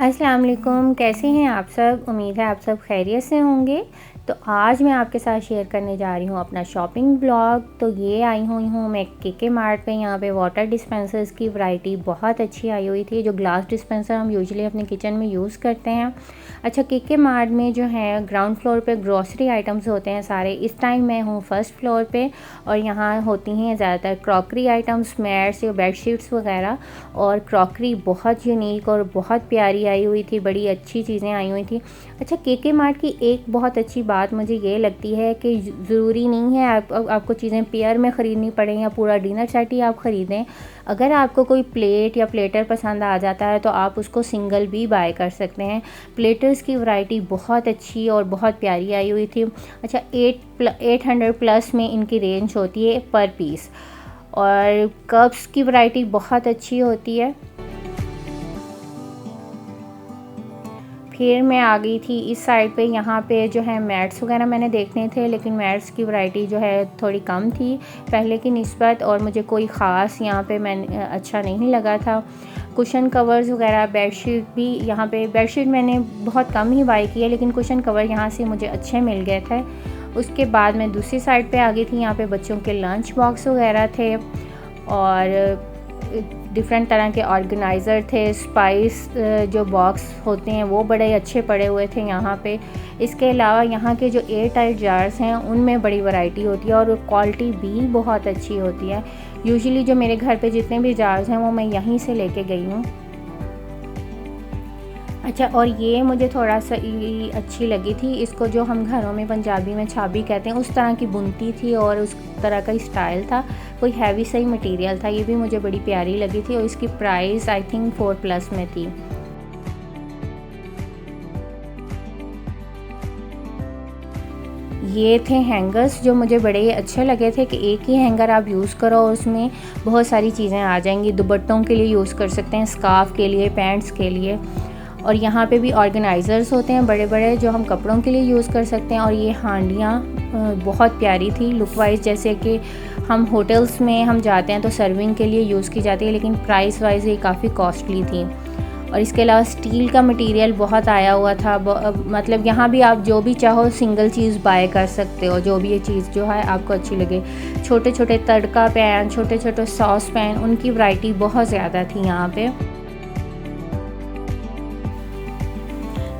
अस्सलाम वालेकुम, कैसे हैं आप सब। उम्मीद है आप सब खैरियत से होंगे। तो आज मैं आपके साथ शेयर करने जा रही हूँ अपना शॉपिंग ब्लॉग। तो ये आई हुई हूँ मैं केके मार्ट पे। यहाँ पे वाटर डिस्पेंसर्स की वैरायटी बहुत अच्छी आई हुई थी, जो ग्लास डिस्पेंसर हम यूजुअली अपने किचन में यूज़ करते हैं। अच्छा, केके मार्ट में जो है ग्राउंड फ्लोर पे ग्रॉसरी आइटम्स होते हैं सारे। इस टाइम मैं हूँ फर्स्ट फ्लोर पे और यहाँ होती हैं ज़्यादातर क्रॉकरी आइटम्स, मैट्स या बेडशीट्स वगैरह। और क्रॉकरी बहुत यूनिक और बहुत प्यारी आई हुई थी, बड़ी अच्छी चीज़ें आई हुई थी। अच्छा, केके मार्ट की एक बहुत अच्छी बात मुझे ये लगती है कि ज़रूरी नहीं है आपको चीज़ें पेयर में ख़रीदनी पड़े या पूरा डिनर सेट ही आप ख़रीदें। अगर आपको कोई प्लेट या प्लेटर पसंद आ जाता है तो आप उसको सिंगल भी बाय कर सकते हैं। प्लेटर्स की वैरायटी बहुत अच्छी और बहुत प्यारी आई हुई थी। अच्छा, 800 प्लस में इनकी रेंज होती है पर पीस। और कप्स की वैरायटी बहुत अच्छी होती है। फिर मैं आ गई थी इस साइड पे। यहाँ पे जो है मैट्स वगैरह मैंने देखने थे, लेकिन मैट्स की वैरायटी जो है थोड़ी कम थी पहले की निस्बत, और मुझे कोई ख़ास यहाँ पे मैंने अच्छा नहीं लगा था। कुशन कवर्स वगैरह, बेडशीट भी यहाँ पे, बेडशीट मैंने बहुत कम ही बाई की है, लेकिन कुशन कवर यहाँ से मुझे अच्छे मिल गए थे। उसके बाद मैं दूसरी साइड पे आ गई थी। यहाँ पे बच्चों के लंच बॉक्स वगैरह थे और डिफरेंट तरह के ऑर्गेनाइज़र थे। स्पाइस जो बॉक्स होते हैं वो बड़े अच्छे पड़े हुए थे यहाँ पे। इसके अलावा यहाँ के जो एयर टाइट जार्स हैं उनमें बड़ी वैरायटी होती है और क्वालिटी भी बहुत अच्छी होती है। यूजुअली जो मेरे घर पे जितने भी जार्स हैं वो मैं यहीं से लेके गई हूँ। अच्छा, और ये मुझे थोड़ा सा अच्छी लगी थी। इसको जो हम घरों में पंजाबी में छाबी कहते हैं, उस तरह की बुनती थी और उस तरह का स्टाइल था। कोई हैवी सही मटेरियल था, ये भी मुझे बड़ी प्यारी लगी थी और इसकी प्राइस आई थिंक 4+ में थी। ये थे हैंगर्स जो मुझे बड़े अच्छे लगे थे कि एक ही हैंगर आप यूज़ करो और उसमें बहुत सारी चीज़ें आ जाएंगी। दुपट्टों के लिए यूज़ कर सकते हैं, स्कार्फ के लिए, पैंट्स के लिए। और यहाँ पे भी ऑर्गेनाइज़र्स होते हैं बड़े बड़े जो हम कपड़ों के लिए यूज़ कर सकते हैं। और ये हांडियाँ बहुत प्यारी थी लुक वाइज, जैसे कि हम होटल्स में हम जाते हैं तो सर्विंग के लिए यूज़ की जाती है, लेकिन प्राइस वाइज ये काफ़ी कॉस्टली थी। और इसके अलावा स्टील का मटेरियल बहुत आया हुआ था। मतलब यहाँ भी आप जो भी चाहो सिंगल चीज़ बाय कर सकते हो, जो भी ये चीज़ जो है आपको अच्छी लगे। छोटे छोटे तड़का पैन, छोटे छोटे सॉस पैन, उनकी वैरायटी बहुत ज़्यादा थी यहाँ पे।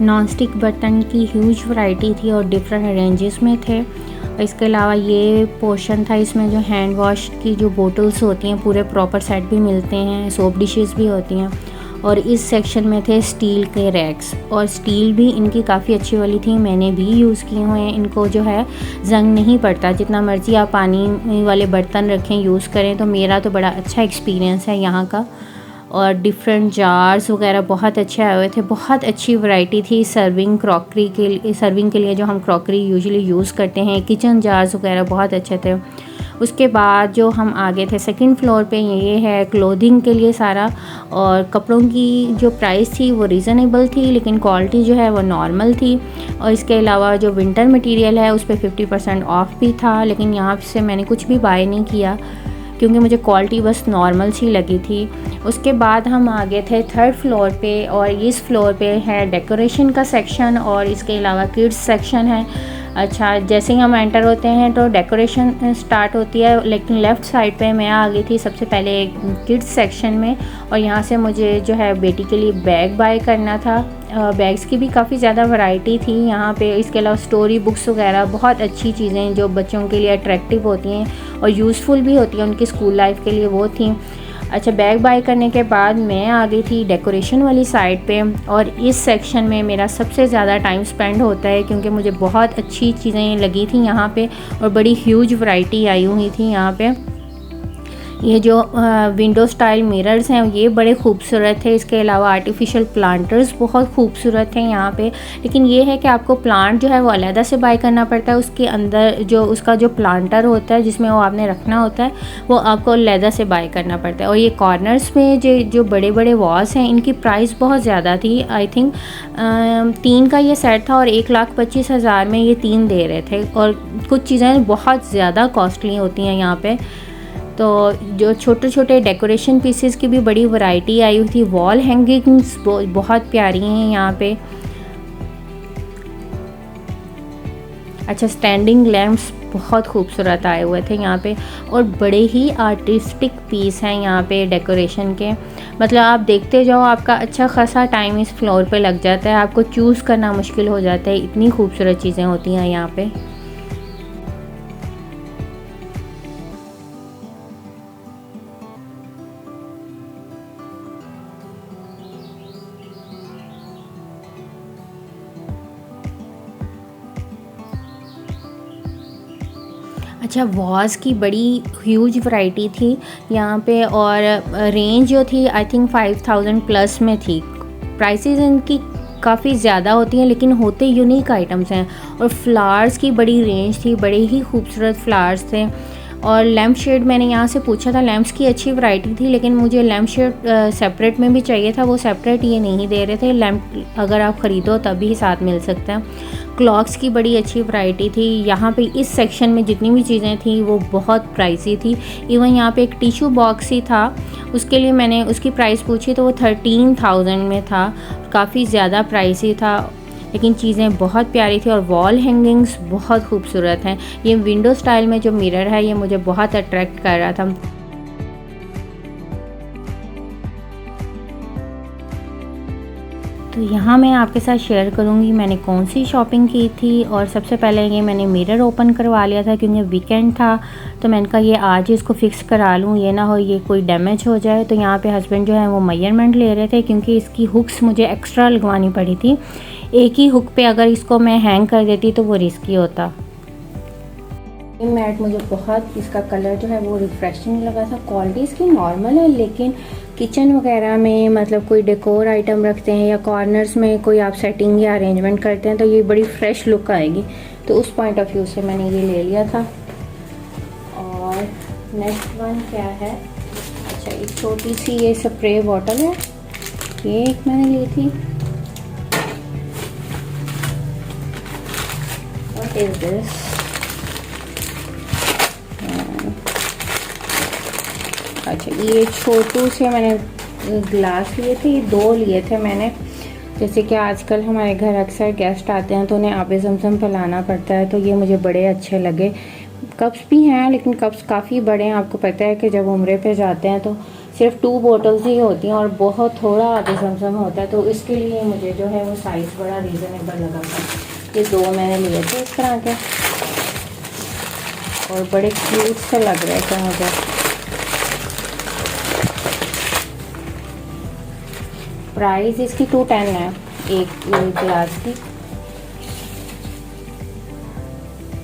नॉन स्टिक बर्तन की ह्यूज वैरायटी थी और डिफरेंट रेंजेस में थे। इसके अलावा ये पोर्शन था, इसमें जो हैंड वॉश की जो बोतल्स होती हैं पूरे प्रॉपर सेट भी मिलते हैं, सोप डिशेस भी होती हैं। और इस सेक्शन में थे स्टील के रैक्स, और स्टील भी इनकी काफ़ी अच्छी वाली थी, मैंने भी यूज़ किए हुए हैं। इनको जो है जंग नहीं पड़ता, जितना मर्ज़ी आप पानी वाले बर्तन रखें यूज़ करें। तो मेरा तो बड़ा अच्छा एक्सपीरियंस है यहाँ का। और डिफरेंट जार्स वगैरह बहुत अच्छे आए हुए थे, बहुत अच्छी वैरायटी थी। सर्विंग के लिए जो हम क्रॉकरी यूजुअली यूज़ करते हैं, किचन जार्स वगैरह बहुत अच्छे थे। उसके बाद जो हम आगे थे सेकंड फ्लोर पे, ये है क्लोथिंग के लिए सारा। और कपड़ों की जो प्राइस थी वो रीज़नेबल थी, लेकिन क्वालिटी जो है वो नॉर्मल थी। और इसके अलावा जो विंटर मटेरियल है उस पर 50% ऑफ भी था, लेकिन यहाँ से मैंने कुछ भी बाय नहीं किया क्योंकि मुझे क्वालिटी बस नॉर्मल सी लगी थी। उसके बाद हम आगे थे थर्ड फ्लोर पे, और इस फ्लोर पे है डेकोरेशन का सेक्शन और इसके अलावा किड्स सेक्शन है। अच्छा, जैसे ही हम एंटर होते हैं तो डेकोरेशन स्टार्ट होती है, लेकिन लेफ़्ट साइड पे मैं आ गई थी सबसे पहले किड्स सेक्शन में। और यहाँ से मुझे जो है बेटी के लिए बैग बाय करना था। बैग्स की भी काफ़ी ज़्यादा वैरायटी थी यहाँ पे। इसके अलावा स्टोरी बुक्स वगैरह, बहुत अच्छी चीज़ें जो बच्चों के लिए अट्रैक्टिव होती हैं और यूज़फुल भी होती हैं उनकी स्कूल लाइफ के लिए, वो थी। अच्छा, बैग बाय करने के बाद मैं आ गई थी डेकोरेशन वाली साइड पे, और इस सेक्शन में मेरा सबसे ज़्यादा टाइम स्पेंड होता है क्योंकि मुझे बहुत अच्छी चीज़ें लगी थी यहाँ पे और बड़ी ह्यूज वैरायटी आई हुई थी यहाँ पे। ये जो विंडो स्टाइल मिरर्स हैं ये बड़े खूबसूरत थे। इसके अलावा आर्टिफिशियल प्लांटर्स बहुत खूबसूरत हैं यहाँ पे, लेकिन ये है कि आपको प्लांट जो है वो अलग से बाय करना पड़ता है। उसके अंदर जो उसका जो प्लांटर होता है जिसमें वो आपने रखना होता है वो आपको अलग से बाय करना पड़ता है। और ये कॉर्नर्स में जो बड़े बड़े वॉल्स हैं इनकी प्राइस बहुत ज़्यादा थी। आई थिंक 3 का ये सेट था और 1,25,000 में ये 3 दे रहे थे। और कुछ चीज़ें बहुत ज़्यादा कॉस्टली होती हैं यहाँ पे। तो जो छोटे छोटे डेकोरेशन पीसेस की भी बड़ी वैरायटी आई हुई थी। वॉल हैंगिंग्स बहुत प्यारी हैं यहाँ पे। अच्छा, स्टैंडिंग लैम्प्स बहुत खूबसूरत आए हुए थे यहाँ पे, और बड़े ही आर्टिस्टिक पीस हैं यहाँ पे डेकोरेशन के। मतलब आप देखते जाओ, आपका अच्छा खासा टाइम इस फ्लोर पे लग जाता है, आपको चूज़ करना मुश्किल हो जाता है, इतनी खूबसूरत चीज़ें होती हैं यहाँ पे। अच्छा, वॉज़ की बड़ी ह्यूज वैरायटी थी यहाँ पे, और रेंज जो थी आई थिंक 5000 प्लस में थी। प्राइसेस इनकी काफ़ी ज़्यादा होती हैं, लेकिन होते यूनिक आइटम्स हैं। और फ्लावर्स की बड़ी रेंज थी, बड़े ही खूबसूरत फ्लावर्स थे। और लैम्प शेड मैंने यहाँ से पूछा था, लैम्प्स की अच्छी वैरायटी थी, लेकिन मुझे लैम्प शेड सेपरेट में भी चाहिए था, वो सेपरेट ये नहीं दे रहे थे। लैम्प अगर आप ख़रीदो तभी साथ मिल सकता है। क्लॉक्स की बड़ी अच्छी वैरायटी थी यहाँ पे। इस सेक्शन में जितनी भी चीज़ें थी वो बहुत प्राइसी थी। इवन यहाँ पे एक टिश्यू बॉक्स ही था, उसके लिए मैंने उसकी प्राइस पूछी तो वो 13,000 में था, काफ़ी ज़्यादा प्राइसी था, लेकिन चीज़ें बहुत प्यारी थी। और वॉल हैंगिंग्स बहुत खूबसूरत हैं। ये विंडो स्टाइल में जो मिरर है ये मुझे बहुत अट्रैक्ट कर रहा था। तो यहाँ मैं आपके साथ शेयर करूँगी मैंने कौन सी शॉपिंग की थी। और सबसे पहले ये मैंने मिरर ओपन करवा लिया था, क्योंकि वीकेंड था, तो मैंने कहा ये आज ही इसको फिक्स करा लूँ, ये ना हो ये कोई डैमेज हो जाए। तो यहाँ पे हस्बैंड जो है वो मेजरमेंट ले रहे थे, क्योंकि इसकी हुक्स मुझे एक्स्ट्रा लगवानी पड़ी थी। एक ही हुक पे अगर इसको मैं हैंग कर देती तो वो रिस्की होता। ये मैट मुझे बहुत, इसका कलर जो है वो रिफ्रेशिंग लगा था। क्वालिटी इसकी नॉर्मल है, लेकिन किचन वगैरह में मतलब कोई डेकोर आइटम रखते हैं या कॉर्नर्स में कोई आप सेटिंग या अरेंजमेंट करते हैं तो ये बड़ी फ्रेश लुक आएगी। तो उस पॉइंट ऑफ व्यू से मैंने ये ले लिया था। और नेक्स्ट वन क्या है, अच्छा एक छोटी सी ये स्प्रे बॉटल है, ये एक मैंने ली थी। What is this? अच्छा, ये छोटू से मैंने ग्लास लिए थे, ये 2 लिए थे मैंने। जैसे कि आजकल हमारे घर अक्सर गेस्ट आते हैं तो उन्हें आबे ज़मज़म पिलाना पड़ता है, तो ये मुझे बड़े अच्छे लगे। कप्स भी हैं, लेकिन कप्स काफ़ी बड़े हैं। आपको पता है कि जब उम्रे पे जाते हैं तो सिर्फ 2 बोटल्स ही होती हैं और बहुत थोड़ा आबे ज़मज़म होता है, तो इसके लिए मुझे जो है वो साइज़ बड़ा रीज़नेबल लगा था। ये 2 मैंने लिए थे इस तरह के, और बड़े क्यूट से लग रहे थे मुझे। प्राइस इसकी 210 है एक ग्लास की।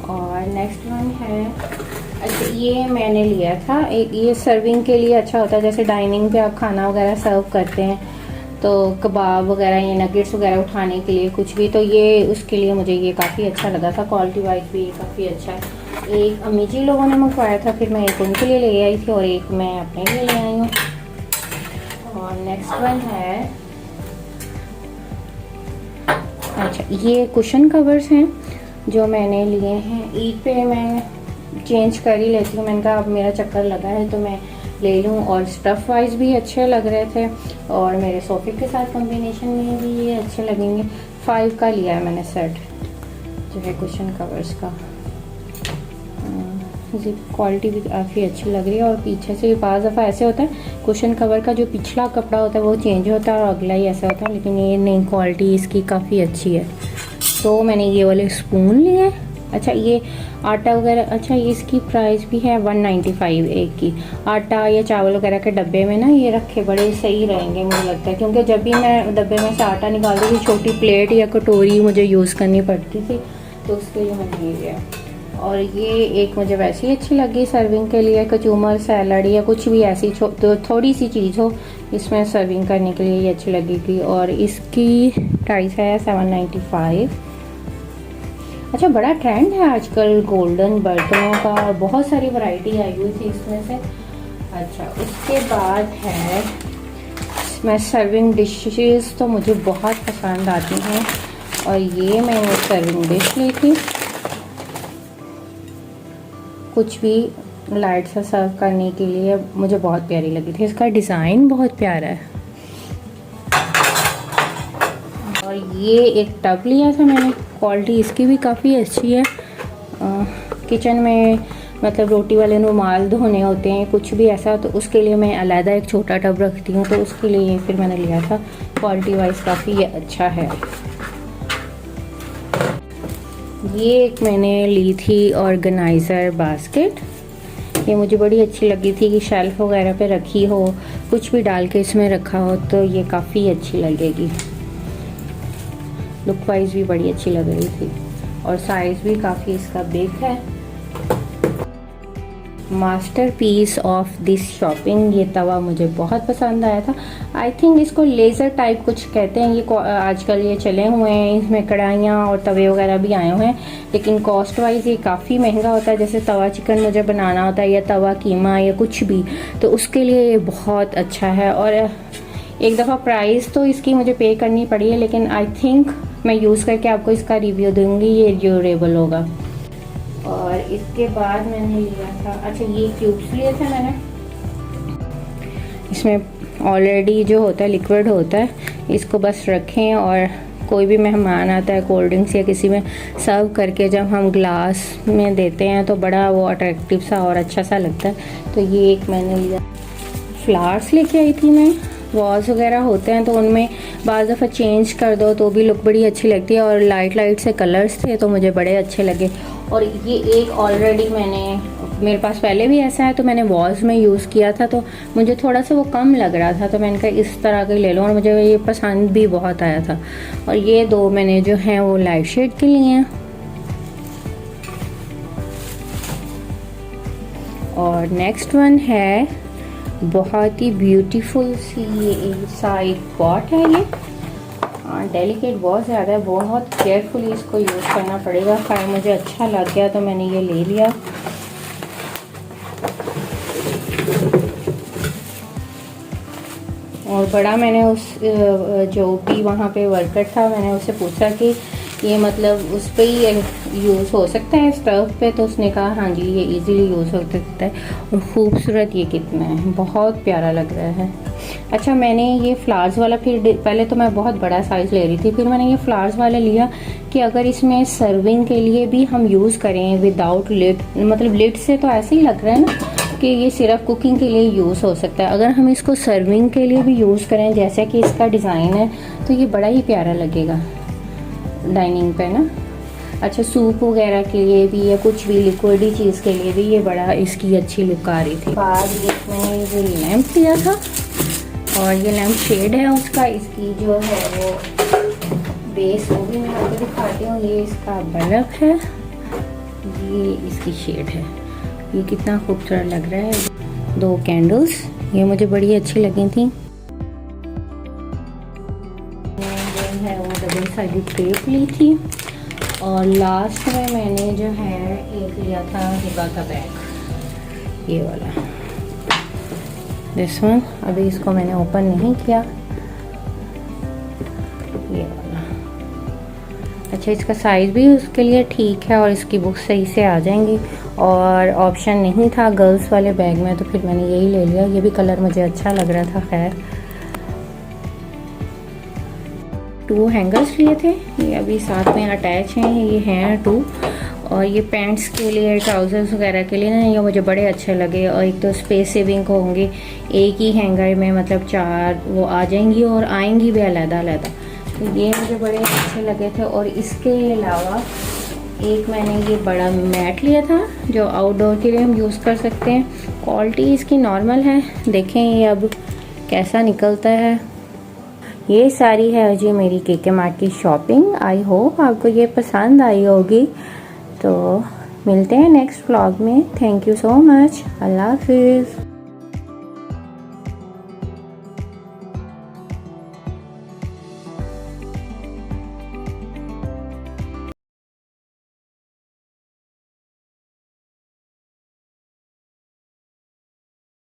और नेक्स्ट वन है, अच्छा ये मैंने लिया था एक, ये सर्विंग के लिए अच्छा होता है, जैसे डाइनिंग पे आप खाना वगैरह सर्व करते हैं तो कबाब वगैरह या नगेट्स वगैरह उठाने के लिए कुछ भी, तो ये उसके लिए मुझे ये काफ़ी अच्छा लगा था। क्वालिटी वाइज भी ये काफ़ी अच्छा है। एक अम्मी जी लोगों ने मंगवाया था, फिर मैं एक उनके लिए ले आई थी और एक मैं अपने लिए ले आई हूँ। और नेक्स्ट वन है, अच्छा ये कुशन कवर्स हैं जो मैंने लिए हैं। ईद पे मैं चेंज कर ही लेती हूँ, मैंने कहा अब मेरा चक्कर लगा है तो मैं ले लूँ। और स्टफ़ वाइज भी अच्छे लग रहे थे और मेरे सोफे के साथ कॉम्बिनेशन में भी ये अच्छे लगेंगे। 5 का लिया है मैंने सेट जो है कुशन कवर्स का। मुझे क्वालिटी भी काफ़ी अच्छी लग रही है। और पीछे से बाज़ दफ़ा ऐसे होता है कुशन कवर का जो पिछला कपड़ा होता है वो चेंज होता है और अगला ही ऐसा होता है, लेकिन ये नहीं, क्वालिटी इसकी काफ़ी अच्छी है। तो मैंने ये वाले स्पून लिए। अच्छा ये आटा वगैरह, अच्छा ये इसकी प्राइस भी है 195 एक की। आटा या चावल वगैरह के डब्बे में ना ये रखे बड़े सही रहेंगे मुझे लगता है, क्योंकि जब भी मैं डब्बे में से आटा निकालती थी छोटी प्लेट या कटोरी मुझे यूज़ करनी पड़ती थी, तो उसके लिए मैंने ये लिया। और ये एक मुझे वैसे ही अच्छी लगी सर्विंग के लिए, कचूमर सैलड या कुछ भी ऐसी तो थोड़ी सी चीज़ हो इसमें सर्विंग करने के लिए ये अच्छी लगेगी। और इसकी प्राइस है 795। अच्छा बड़ा ट्रेंड है आजकल गोल्डन बर्तनों का और बहुत सारी वैरायटी आई हुई थी इसमें से। अच्छा उसके बाद है, मैं सर्विंग डिशेस तो मुझे बहुत पसंद आती हैं और ये मैंने सर्विंग डिश ली थी। कुछ भी लाइट सा सर्व करने के लिए मुझे बहुत प्यारी लगी थी। इसका डिज़ाइन बहुत प्यारा है। और ये एक टब लिया था मैंने, क्वालिटी इसकी भी काफ़ी अच्छी है। किचन में मतलब रोटी वाले रुमाल धोने होते हैं, कुछ भी ऐसा, तो उसके लिए मैं अलग एक छोटा टब रखती हूँ, तो उसके लिए फिर मैंने लिया था। क्वालिटी वाइज काफ़ी अच्छा है। ये एक मैंने ली थी ऑर्गेनाइज़र बास्केट। ये मुझे बड़ी अच्छी लगी थी कि शेल्फ वगैरह पे रखी हो, कुछ भी डाल के इसमें रखा हो तो ये काफ़ी अच्छी लगेगी। लुक वाइज भी बड़ी अच्छी लग रही थी और साइज़ भी काफ़ी इसका बिग है। मास्टरपीस ऑफ दिस शॉपिंग, ये तवा मुझे बहुत पसंद आया था। आई थिंक इसको लेज़र टाइप कुछ कहते हैं। ये आजकल ये चले हुए हैं, इसमें कढ़ाइयाँ और तवे वगैरह भी आए हुए हैं, लेकिन कॉस्ट वाइज ये काफ़ी महंगा होता है। जैसे तवा चिकन मुझे बनाना होता है या तवा कीमा या कुछ भी, तो उसके लिए ये बहुत अच्छा है। और एक दफ़ा प्राइस तो इसकी मुझे पे करनी पड़ी है, लेकिन आई थिंक मैं यूज़ करके आपको इसका रिव्यू दूँगी, ये ड्यूरेबल होगा। और इसके बाद मैंने लिया था, अच्छा ये क्यूब्स लिए थे मैंने। इसमें ऑलरेडी जो होता है लिक्विड होता है, इसको बस रखें और कोई भी मेहमान आता है कोल्ड ड्रिंक्स या किसी में सर्व करके जब हम ग्लास में देते हैं तो बड़ा वो अट्रैक्टिव सा और अच्छा सा लगता है। तो ये एक मैंने लिया। फ्लावर्स लेके आई थी मैं। वॉल्स वगैरह होते हैं तो उनमें बाज़ दफ़ा चेंज कर दो तो भी लुक बड़ी अच्छी लगती है, और लाइट से कलर्स थे तो मुझे बड़े अच्छे लगे। और ये एक ऑलरेडी मेरे पास पहले भी ऐसा है, तो मैंने वॉल्स में यूज़ किया था, तो मुझे थोड़ा सा वो कम लग रहा था, तो मैंने कहा इस तरह के ले लो, और मुझे ये पसंद भी बहुत आया था। और ये दो मैंने जो हैं वो लाइट शेड के लिए हैं। और नेक्स्ट वन है बहुत ही ब्यूटीफुल सी एक पॉट है। ये डेलिकेट बहुत ज़्यादा है, बहुत केयरफुली इसको यूज़ करना पड़ेगा। खैर मुझे अच्छा लग गया तो मैंने ये ले लिया। और बड़ा मैंने उस जो भी वहाँ पे वर्कर था, मैंने उससे पूछा कि ये मतलब उस पर ही यूज़ हो सकता है स्टव पे, तो उसने कहा हाँ जी ये इजीली यूज़ हो सकता है। और ख़ूबसूरत ये कितना है, बहुत प्यारा लग रहा है। अच्छा मैंने ये फ्लावर्स वाला फिर पहले तो मैं बहुत बड़ा साइज़ ले रही थी, फिर मैंने ये फ्लावर्स वाला लिया कि अगर इसमें सर्विंग के लिए भी हम यूज़ करें विदाउट लिड, मतलब लिड से तो ऐसे ही लग रहा है ना कि ये सिर्फ कुकिंग के लिए यूज़ हो सकता है। अगर हम इसको सर्विंग के लिए भी यूज़ करें जैसे कि इसका डिज़ाइन है, तो ये बड़ा ही प्यारा लगेगा डाइनिंग पे ना। अच्छा सूप वगैरह के लिए भी या कुछ भी लिक्विडी चीज़ के लिए भी ये बड़ा इसकी अच्छी लुक आ रही थी। बाद मैंने ये लैंप लिया था, और ये लैंप शेड है उसका, इसकी जो है वो बेस वो भी मैं आपको दिखाती हूँ। ये इसका बल्ब है, ये इसकी शेड है। ये कितना खूबसूरत लग रहा है। दो कैंडल्स ये मुझे बड़ी अच्छी लगी थी। है वो डबल साइडेड टेप ली थी। और लास्ट में मैंने जो है एक लिया था हिबा का बैग, ये वाला दिस वन। अभी इसको मैंने ओपन नहीं किया, ये वाला। अच्छा इसका साइज़ भी उसके लिए ठीक है और इसकी बुक सही से आ जाएंगी। और ऑप्शन नहीं था गर्ल्स वाले बैग में, तो फिर मैंने यही ले लिया। ये भी कलर मुझे अच्छा लग रहा था। खैर 2 हैंगर्स लिए थे, ये अभी साथ में अटैच हैं। ये हैं 2, और ये पैंट्स के लिए ट्राउज़र्स वगैरह के लिए ना ये मुझे बड़े अच्छे लगे। और एक तो स्पेस सेविंग होंगे, एक ही हैंगर में मतलब 4 वो आ जाएंगी और आएंगी भी अलग-अलग। तो ये मुझे बड़े अच्छे लगे थे। और इसके अलावा एक मैंने ये बड़ा मैट लिया था जो आउटडोर के लिए हम यूज़ कर सकते हैं। क्वालिटी इसकी नॉर्मल है, देखें ये अब कैसा निकलता है। ये सारी है जी मेरी केके मार्ट की शॉपिंग। आई होप आपको ये पसंद आई होगी। तो मिलते हैं नेक्स्ट व्लॉग में। Thank you so much. अल्लाह हाफिज़।